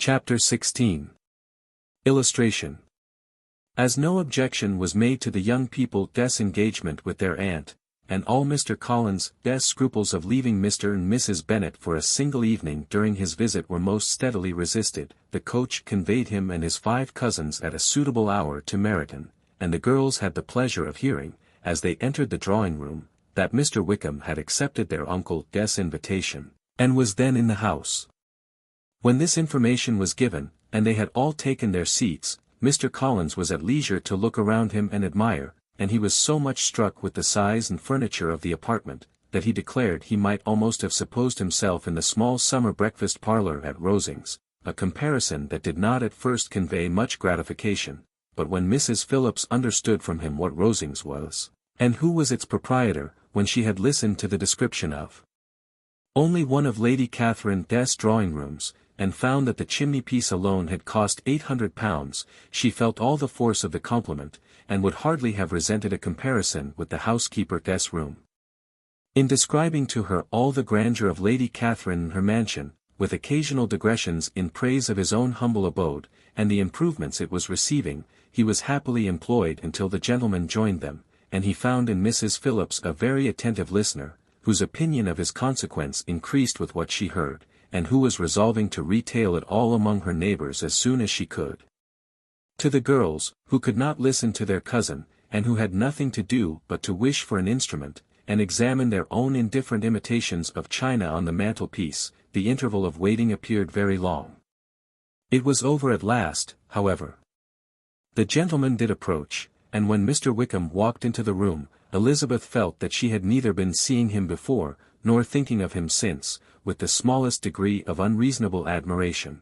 Chapter 16. Illustration. As no objection was made to the young people's engagement with their aunt, and all Mr. Collins's scruples of leaving Mr. and Mrs. Bennet for a single evening during his visit were most steadily resisted, the coach conveyed him and his 5 cousins at a suitable hour to Meryton, and the girls had the pleasure of hearing, as they entered the drawing-room, that Mr. Wickham had accepted their uncle's invitation, and was then in the house. When this information was given, and they had all taken their seats, Mr. Collins was at leisure to look around him and admire, and he was so much struck with the size and furniture of the apartment, that he declared he might almost have supposed himself in the small summer breakfast parlour at Rosings, a comparison that did not at first convey much gratification, but when Mrs. Phillips understood from him what Rosings was, and who was its proprietor, when she had listened to the description of only one of Lady Catherine's drawing-rooms, and found that the chimney-piece alone had cost £800, she felt all the force of the compliment, and would hardly have resented a comparison with the housekeeper's room. In describing to her all the grandeur of Lady Catherine and her mansion, with occasional digressions in praise of his own humble abode, and the improvements it was receiving, he was happily employed until the gentlemen joined them, and he found in Mrs. Phillips a very attentive listener, whose opinion of his consequence increased with what she heard, and who was resolving to retail it all among her neighbours as soon as she could. To the girls, who could not listen to their cousin, and who had nothing to do but to wish for an instrument, and examine their own indifferent imitations of china on the mantelpiece, the interval of waiting appeared very long. It was over at last, however. The gentlemen did approach, and when Mr. Wickham walked into the room, Elizabeth felt that she had neither been seeing him before, nor thinking of him since, with the smallest degree of unreasonable admiration.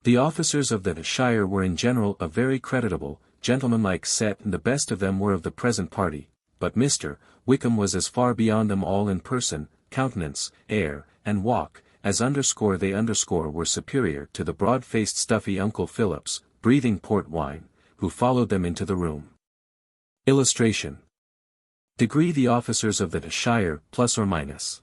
The officers of the shire were in general a very creditable, gentlemanlike set, and the best of them were of the present party, but Mr. Wickham was as far beyond them all in person, countenance, air, and walk, as they were superior to the broad-faced stuffy Uncle Phillips, breathing port wine, who followed them into the room. Illustration. Degree the officers of the shire, plus or minus.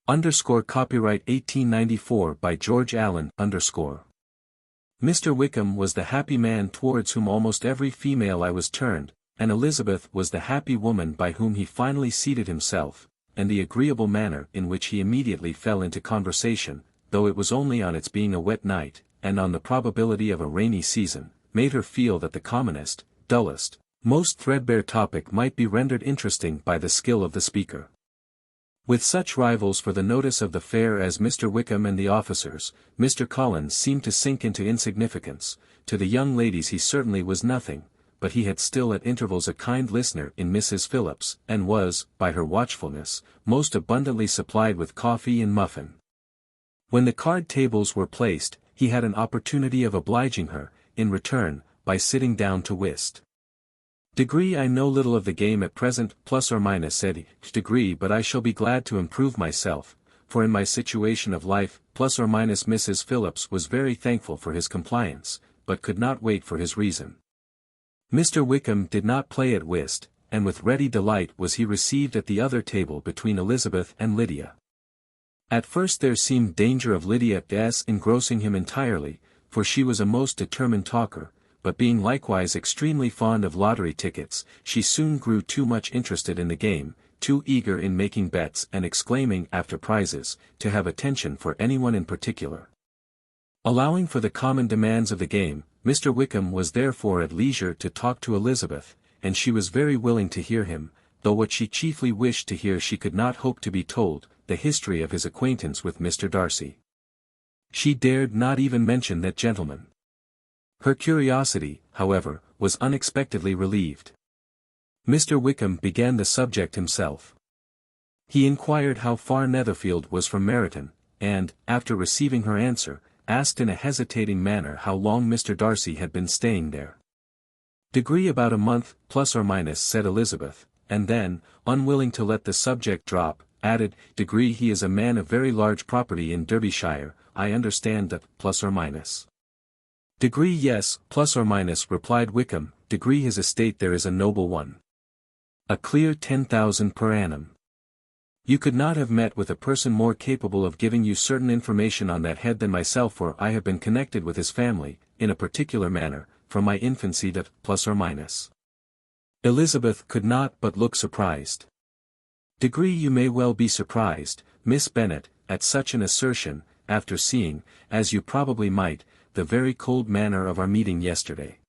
Copyright 1894 by George Allen, Mr. Wickham was the happy man towards whom almost every female eye was turned, and Elizabeth was the happy woman by whom he finally seated himself, and the agreeable manner in which he immediately fell into conversation, though it was only on its being a wet night, and on the probability of a rainy season, made her feel that the commonest, dullest, most threadbare topic might be rendered interesting by the skill of the speaker. With such rivals for the notice of the fair as Mr. Wickham and the officers, Mr. Collins seemed to sink into insignificance. To the young ladies he certainly was nothing, but he had still at intervals a kind listener in Mrs. Phillips, and was, by her watchfulness, most abundantly supplied with coffee and muffin. When the card tables were placed, he had an opportunity of obliging her, in return, by sitting down to whist. I know little of the game at present, plus or minus, said he, but I shall be glad to improve myself, for in my situation of life, plus or minus. Mrs. Phillips was very thankful for his compliance, but could not wait for his reason. Mr. Wickham did not play at whist, and with ready delight was he received at the other table between Elizabeth and Lydia. At first there seemed danger of Lydia's engrossing him entirely, for she was a most determined talker, but being likewise extremely fond of lottery tickets, she soon grew too much interested in the game, too eager in making bets and exclaiming after prizes, to have attention for anyone in particular. Allowing for the common demands of the game, Mr. Wickham was therefore at leisure to talk to Elizabeth, and she was very willing to hear him, though what she chiefly wished to hear she could not hope to be told, the history of his acquaintance with Mr. Darcy. She dared not even mention that gentleman. Her curiosity, however, was unexpectedly relieved. Mr. Wickham began the subject himself. He inquired how far Netherfield was from Meryton, and, after receiving her answer, asked in a hesitating manner how long Mr. Darcy had been staying there. About a month, plus or minus, said Elizabeth, and then, unwilling to let the subject drop, added, he is a man of very large property in Derbyshire, I understand that, plus or minus. Yes, plus or minus, replied Wickham, his estate there is a noble one. A clear 10,000 per annum. You could not have met with a person more capable of giving you certain information on that head than myself, for I have been connected with his family, in a particular manner, from my infancy that, plus or minus. Elizabeth could not but look surprised. Degree, you may well be surprised, Miss Bennet, at such an assertion, after seeing, as you probably might, the very cold manner of our meeting yesterday.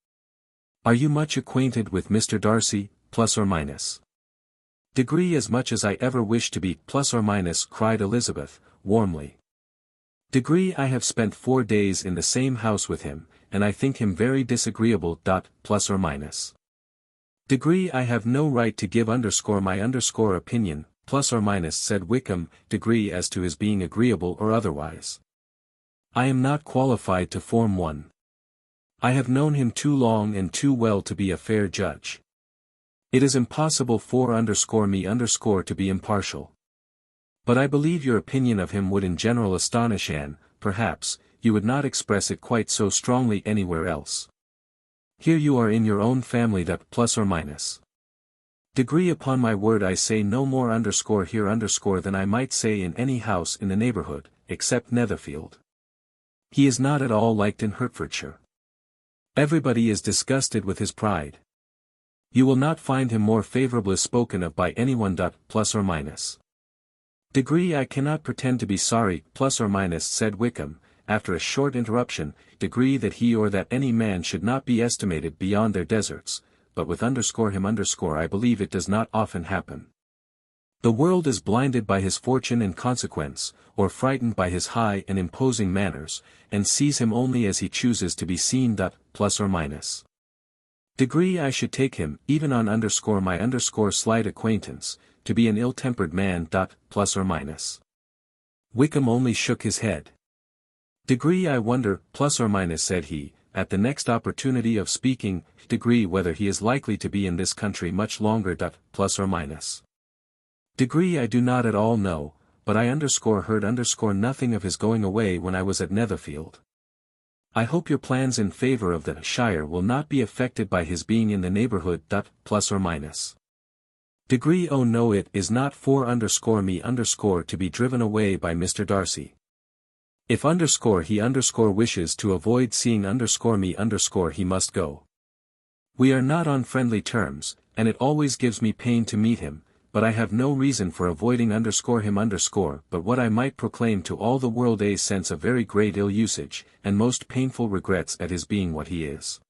Are you much acquainted with Mr. Darcy, plus or minus? Degree, as much as I ever wish to be, plus or minus, cried Elizabeth, warmly. Degree, I have spent 4 days in the same house with him, and I think him very disagreeable. Plus or minus. Degree, I have no right to give my opinion, plus or minus, said Wickham. Degree, as to his being agreeable or otherwise. I am not qualified to form one. I have known him too long and too well to be a fair judge. It is impossible for me to be impartial. But I believe your opinion of him would in general astonish, and, perhaps, you would not express it quite so strongly anywhere else. Here you are in your own family. Plus or minus. Degree, upon my word I say no more here than I might say in any house in the neighbourhood, except Netherfield. He is not at all liked in Hertfordshire. Everybody is disgusted with his pride. You will not find him more favourably spoken of by anyone. Plus or minus. Degree, I cannot pretend to be sorry, plus or minus, said Wickham, after a short interruption. Degree, that he or that any man should not be estimated beyond their deserts, but with him I believe it does not often happen. The world is blinded by his fortune and consequence, or frightened by his high and imposing manners, and sees him only as he chooses to be seen. Plus or minus. Degree, I should take him, even on my slight acquaintance, to be an ill-tempered man. Plus or minus. Wickham only shook his head. Degree, I wonder, plus or minus, said he, at the next opportunity of speaking, Degree, whether he is likely to be in this country much longer. Plus or minus. Degree, I do not at all know, but I heard nothing of his going away when I was at Netherfield. I hope your plans in favour of the shire will not be affected by his being in the neighbourhood. Plus or minus. Degree, oh no, it is not for me to be driven away by Mr. Darcy. If he wishes to avoid seeing me he must go. We are not on friendly terms, and it always gives me pain to meet him, but I have no reason for avoiding him but what I might proclaim to all the world a sense of very great ill usage, and most painful regrets at his being what he is.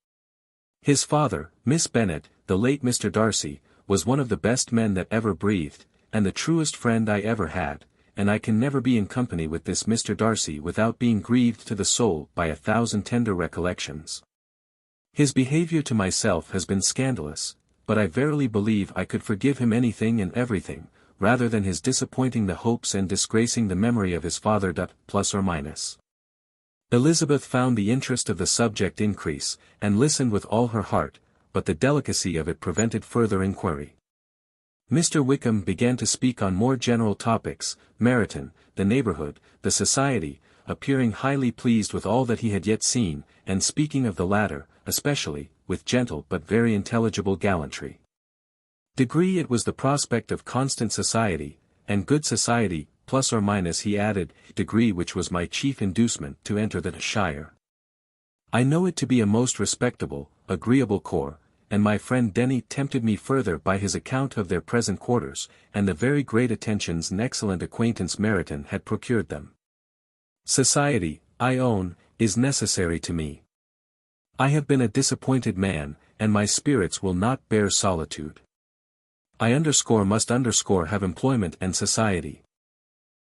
His father, Miss Bennet, the late Mr. Darcy, was one of the best men that ever breathed, and the truest friend I ever had, and I can never be in company with this Mr. Darcy without being grieved to the soul by 1,000 tender recollections. His behaviour to myself has been scandalous, but I verily believe I could forgive him anything and everything, rather than his disappointing the hopes and disgracing the memory of his father. Plus or minus. Elizabeth found the interest of the subject increase, and listened with all her heart, but the delicacy of it prevented further inquiry. Mr. Wickham began to speak on more general topics, Meryton, the neighbourhood, the society, appearing highly pleased with all that he had yet seen, and speaking of the latter, especially, with gentle but very intelligible gallantry. Degree, it was the prospect of constant society, and good society, plus or minus, he added, Degree, which was my chief inducement to enter the shire. I know it to be a most respectable, agreeable corps, and my friend Denny tempted me further by his account of their present quarters, and the very great attentions and excellent acquaintance Meryton had procured them. Society, I own, is necessary to me. I have been a disappointed man, and my spirits will not bear solitude. I must have employment and society.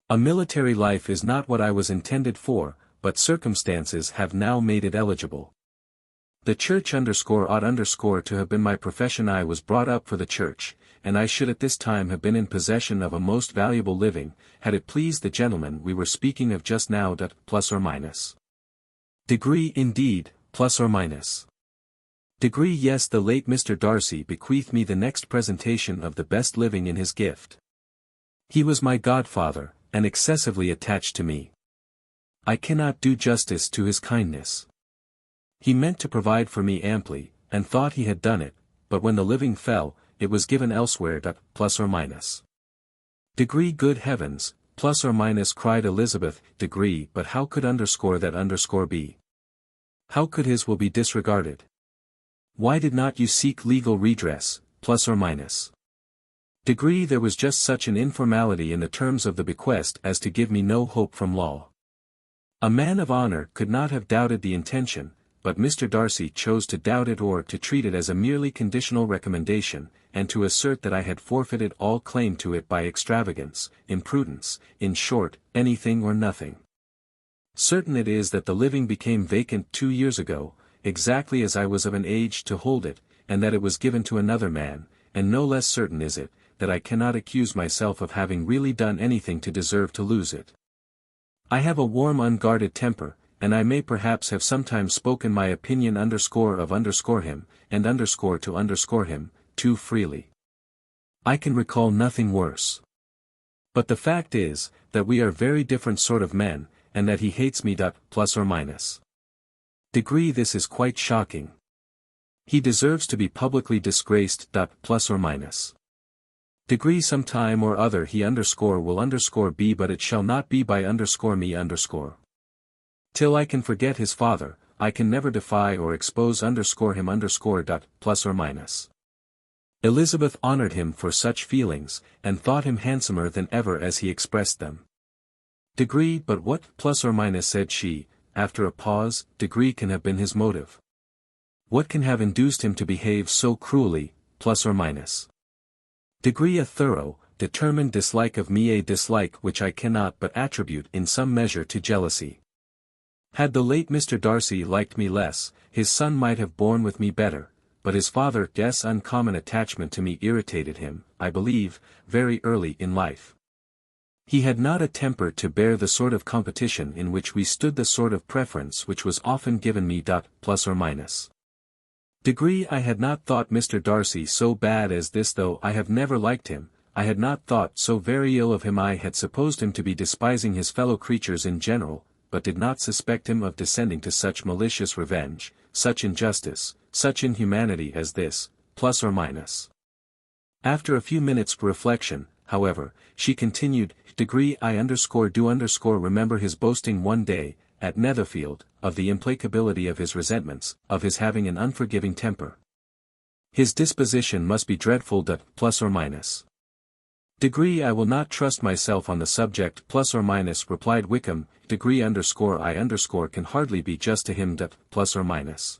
A military life is not what I was intended for, but circumstances have now made it eligible. The church ought to have been my profession. I was brought up for the church, and I should at this time have been in possession of a most valuable living, had it pleased the gentleman we were speaking of just now. Plus or minus. Degree, indeed, plus or minus. Degree, yes, the late Mr. Darcy bequeathed me the next presentation of the best living in his gift. He was my godfather, and excessively attached to me. I cannot do justice to his kindness. He meant to provide for me amply, and thought he had done it, but when the living fell, it was given elsewhere. Plus or minus. Degree good heavens, plus or minus cried Elizabeth, degree but how could underscore that underscore be? How could his will be disregarded? Why did not you seek legal redress, plus or minus? Degree there was just such an informality in the terms of the bequest as to give me no hope from law. A man of honor could not have doubted the intention, but Mr. Darcy chose to doubt it or to treat it as a merely conditional recommendation, and to assert that I had forfeited all claim to it by extravagance, imprudence, in short, anything or nothing. Certain it is that the living became vacant 2 years ago, exactly as I was of an age to hold it, and that it was given to another man, and no less certain is it, that I cannot accuse myself of having really done anything to deserve to lose it. I have a warm unguarded temper, and I may perhaps have sometimes spoken my opinion underscore of underscore him, and underscore to underscore him, too freely. I can recall nothing worse. But the fact is, that we are very different sort of men, and that he hates me. Plus or minus. Degree this is quite shocking. He deserves to be publicly disgraced. Plus or minus. Degree some time or other he underscore will underscore be, but it shall not be by underscore me underscore. Till I can forget his father, I can never defy or expose underscore him underscore. Plus or minus. Elizabeth honored him for such feelings, and thought him handsomer than ever as he expressed them. Degree but what, plus or minus, said she, after a pause, degree can have been his motive? What can have induced him to behave so cruelly, plus or minus? Degree a thorough, determined dislike of me, a dislike which I cannot but attribute in some measure to jealousy. Had the late Mr. Darcy liked me less, his son might have borne with me better, but his father's uncommon attachment to me irritated him, I believe, very early in life. He had not a temper to bear the sort of competition in which we stood, the sort of preference which was often given me. Plus or minus. Degree I had not thought Mr. Darcy so bad as this, though I have never liked him. I had not thought so very ill of him. I had supposed him to be despising his fellow creatures in general, but did not suspect him of descending to such malicious revenge, such injustice, such inhumanity as this, plus or minus. After a few minutes' reflection, however, she continued, degree I do remember his boasting one day, at Netherfield, of the implacability of his resentments, of his having an unforgiving temper. His disposition must be dreadful. Plus or minus. Degree I will not trust myself on the subject. Plus or minus, replied Wickham. Degree I can hardly be just to him. Plus or minus.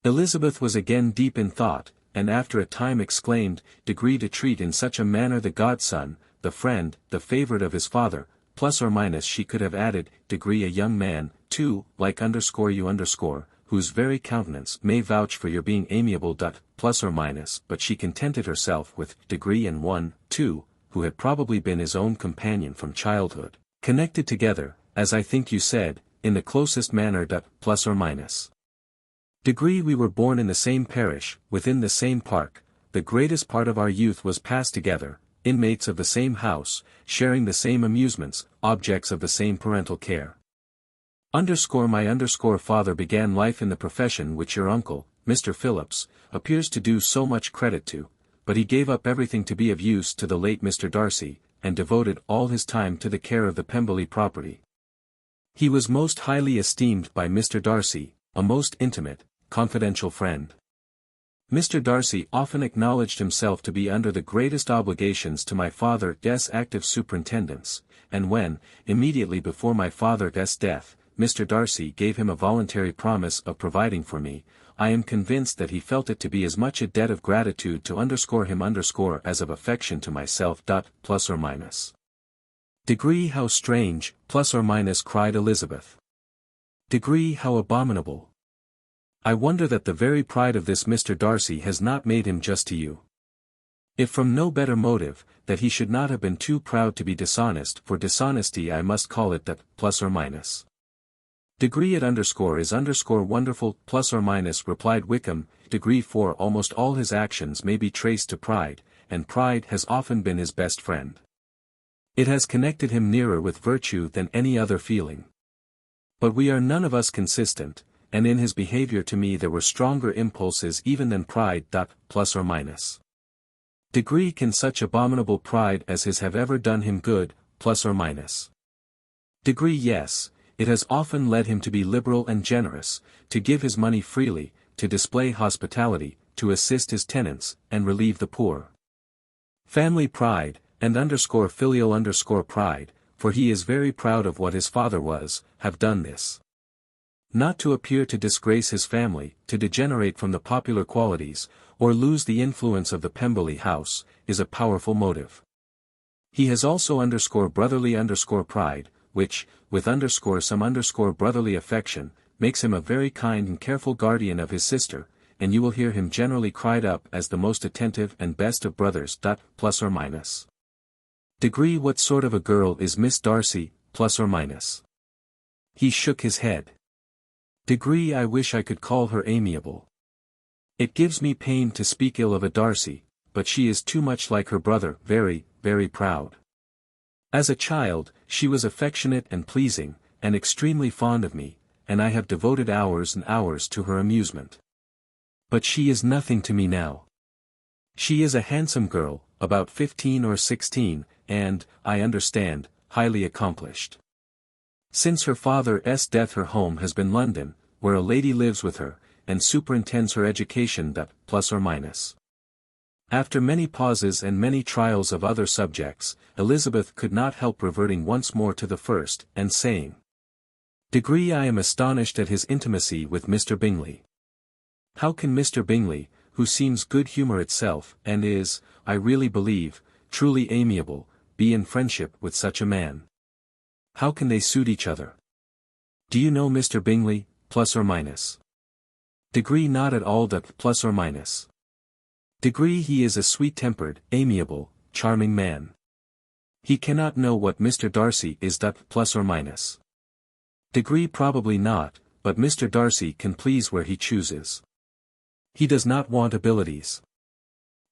Elizabeth was again deep in thought, and after a time exclaimed, degree to treat in such a manner the godson, the friend, the favourite of his father. Plus or minus, she could have added, degree a young man, too, like you whose very countenance may vouch for your being amiable. Plus or minus, but she contented herself with degree and one, too, who had probably been his own companion from childhood, connected together, as I think you said, in the closest manner. Plus or minus. Degree we were born in the same parish, within the same park, the greatest part of our youth was passed together, inmates of the same house, sharing the same amusements, objects of the same parental care. My father began life in the profession which your uncle, Mr. Phillips, appears to do so much credit to, but he gave up everything to be of use to the late Mr. Darcy, and devoted all his time to the care of the Pemberley property. He was most highly esteemed by Mr. Darcy, a most intimate, confidential friend. Mr. Darcy often acknowledged himself to be under the greatest obligations to my father's active superintendence, and when, immediately before my father's death, Mr. Darcy gave him a voluntary promise of providing for me, I am convinced that he felt it to be as much a debt of gratitude to him as of affection to myself. Plus or minus. Degree how strange, plus or minus, cried Elizabeth. Degree how abominable. I wonder that the very pride of this Mr. Darcy has not made him just to you. If from no better motive, that he should not have been too proud to be dishonest, for dishonesty I must call it. Plus or minus. Degree it is wonderful. Plus or minus, replied Wickham. Degree for almost all his actions may be traced to pride, and pride has often been his best friend. It has connected him nearer with virtue than any other feeling. But we are none of us consistent, and in his behavior to me there were stronger impulses even than pride. Plus or minus. Degree can such abominable pride as his have ever done him good, plus or minus. Degree yes, it has often led him to be liberal and generous, to give his money freely, to display hospitality, to assist his tenants, and relieve the poor. Family pride, and underscore filial underscore pride, for he is very proud of what his father was, have done this. Not to appear to disgrace his family, to degenerate from the popular qualities, or lose the influence of the Pemberley house, is a powerful motive. He has also underscore brotherly underscore pride, which, with underscore some underscore brotherly affection, makes him a very kind and careful guardian of his sister, and you will hear him generally cried up as the most attentive and best of brothers. Plus or minus. Degree what sort of a girl is Miss Darcy, plus or minus. He shook his head. Degree I wish I could call her amiable. It gives me pain to speak ill of a Darcy, but she is too much like her brother, very, very proud. As a child, she was affectionate and pleasing, and extremely fond of me, and I have devoted hours and hours to her amusement. But she is nothing to me now. She is a handsome girl, about 15 or 16, and, I understand, highly accomplished. Since her father's death her home has been London, where a lady lives with her, and superintends her education. Plus or minus. After many pauses and many trials of other subjects, Elizabeth could not help reverting once more to the first, and saying, Degree I am astonished at his intimacy with Mr. Bingley. How can Mr. Bingley, who seems good humour itself, and is, I really believe, truly amiable, be in friendship with such a man? How can they suit each other? Do you know Mr. Bingley, plus or minus? Degree not at all. Plus or minus. Degree he is a sweet-tempered, amiable, charming man. He cannot know what Mr. Darcy is. Plus or minus. Degree probably not, but Mr. Darcy can please where he chooses. He does not want abilities.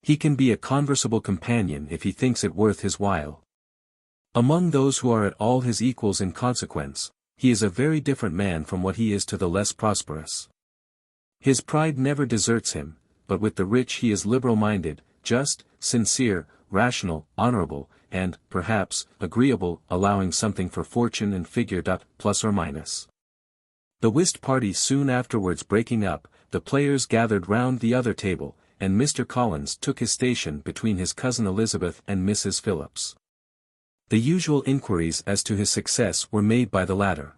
He can be a conversable companion if he thinks it worth his while. Among those who are at all his equals in consequence, he is a very different man from what he is to the less prosperous. His pride never deserts him, but with the rich he is liberal-minded, just, sincere, rational, honorable, and, perhaps, agreeable, allowing something for fortune and figure. Plus or minus. The whist party soon afterwards breaking up, the players gathered round the other table, and Mr. Collins took his station between his cousin Elizabeth and Mrs. Phillips. The usual inquiries as to his success were made by the latter.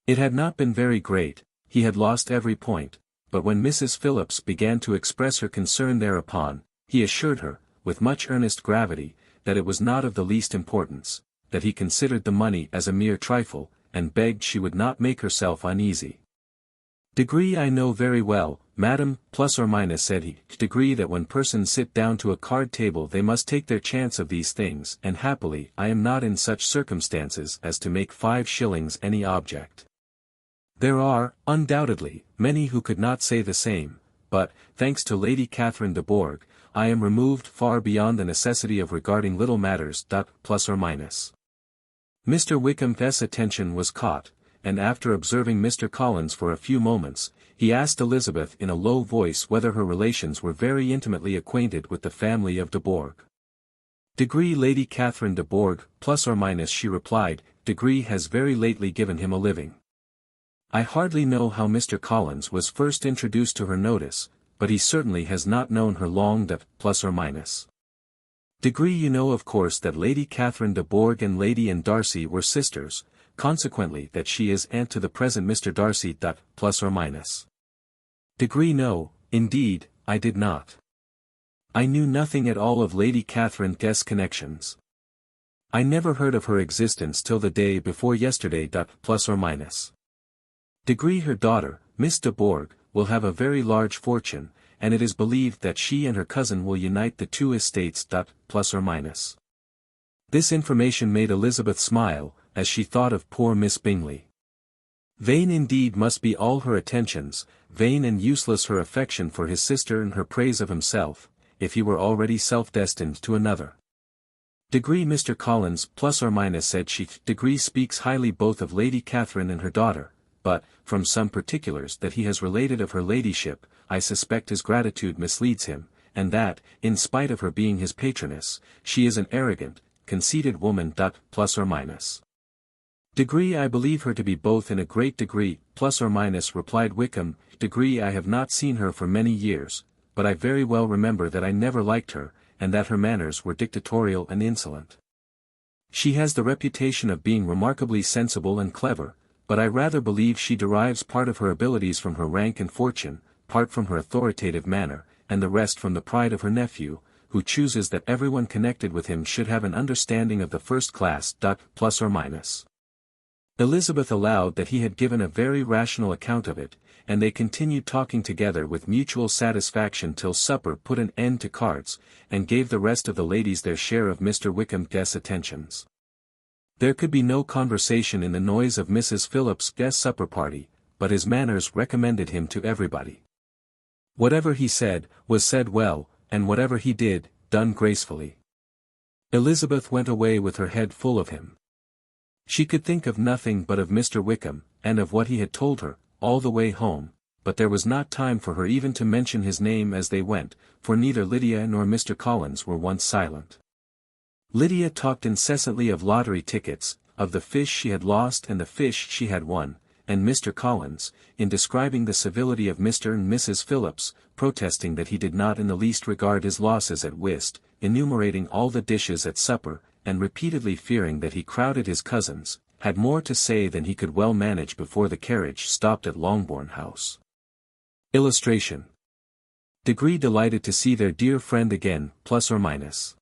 It had not been very great, he had lost every point, but when Mrs. Phillips began to express her concern thereupon, he assured her, with much earnest gravity, that it was not of the least importance, that he considered the money as a mere trifle, and begged she would not make herself uneasy. Degree I know very well, madam, plus or minus, said he, degree that when persons sit down to a card table they must take their chance of these things, and happily I am not in such circumstances as to make 5 shillings any object. There are, undoubtedly, many who could not say the same, but, thanks to Lady Catherine de Bourgh, I am removed far beyond the necessity of regarding little matters. Plus or minus. Mr. Wickham's attention was caught, and after observing Mr. Collins for a few moments, he asked Elizabeth in a low voice whether her relations were very intimately acquainted with the family of de Bourgh. Degree Lady Catherine de Bourgh, plus or minus, she replied, Degree has very lately given him a living. I hardly know how Mr. Collins was first introduced to her notice, but he certainly has not known her long. Plus or minus. Degree you know of course that Lady Catherine de Bourgh and Lady Anne Darcy were sisters, consequently that she is aunt to the present Mr. Darcy. Plus or minus. Degree no, indeed, I did not. I knew nothing at all of Lady Catherine's connections. I never heard of her existence till the day before yesterday. Plus or minus. Degree her daughter, Miss de Bourgh, will have a very large fortune, and it is believed that she and her cousin will unite the 2 estates. Plus or minus. This information made Elizabeth smile, as she thought of poor Miss Bingley. Vain indeed must be all her attentions, vain and useless her affection for his sister and her praise of himself, if he were already self-destined to another. Degree Mr. Collins, plus or minus, said she, Degree speaks highly both of Lady Catherine and her daughter, but, from some particulars that he has related of her ladyship, I suspect his gratitude misleads him, and that, in spite of her being his patroness, she is an arrogant, conceited woman. Plus or minus. Degree I believe her to be both in a great degree, plus or minus, replied Wickham. Degree I have not seen her for many years, but I very well remember that I never liked her, and that her manners were dictatorial and insolent. She has the reputation of being remarkably sensible and clever, but I rather believe she derives part of her abilities from her rank and fortune, part from her authoritative manner, and the rest from the pride of her nephew, who chooses that everyone connected with him should have an understanding of the first class. Plus or minus. Elizabeth allowed that he had given a very rational account of it, and they continued talking together with mutual satisfaction till supper put an end to cards, and gave the rest of the ladies their share of Mr. Wickham's attentions. There could be no conversation in the noise of Mrs. Phillips's supper party, but his manners recommended him to everybody. Whatever he said, was said well, and whatever he did, done gracefully. Elizabeth went away with her head full of him. She could think of nothing but of Mr. Wickham, and of what he had told her, all the way home, but there was not time for her even to mention his name as they went, for neither Lydia nor Mr. Collins were once silent. Lydia talked incessantly of lottery tickets, of the fish she had lost and the fish she had won, and Mr. Collins, in describing the civility of Mr. and Mrs. Phillips, protesting that he did not in the least regard his losses at whist, enumerating all the dishes at supper, and repeatedly fearing that he crowded his cousins, had more to say than he could well manage before the carriage stopped at Longbourn House. Illustration. Degree delighted to see their dear friend again, plus or minus.